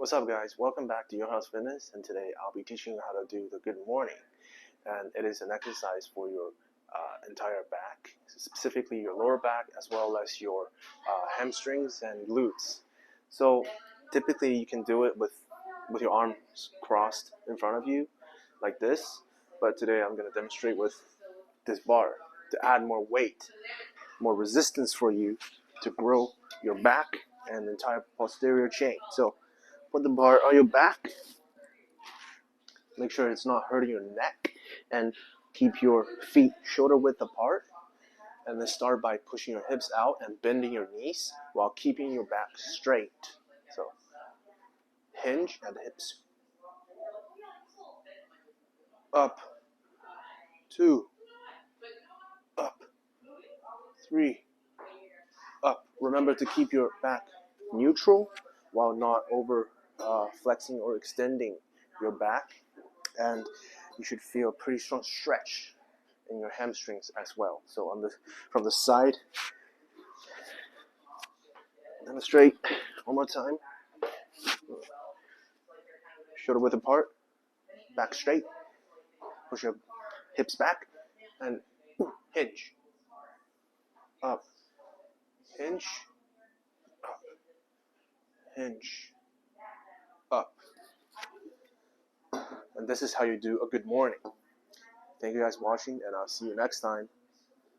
What's up, guys? Welcome back to Your House Fitness, and today I'll be teaching you how to do the good morning. And it is an exercise for your entire back, specifically your lower back, as well as your hamstrings and glutes. So typically you can do it with your arms crossed in front of you like this, but today I'm going to demonstrate with this bar to add more weight, more resistance for you to grow your back and entire posterior chain. So put the bar on your back, make sure it's not hurting your neck, and keep your feet shoulder width apart. And then start by pushing your hips out and bending your knees while keeping your back straight. So hinge at the hips. Up. 2. Up. 3. Up. Remember to keep your back neutral while not over flexing or extending your back. And you should feel a pretty strong stretch in your hamstrings as well. So from the side, demonstrate one more time. Shoulder width apart, back straight, push your hips back, and hinge. Up, hinge, up, hinge, up. And this is how you do a good morning. Thank you guys for watching, and I'll see you next time.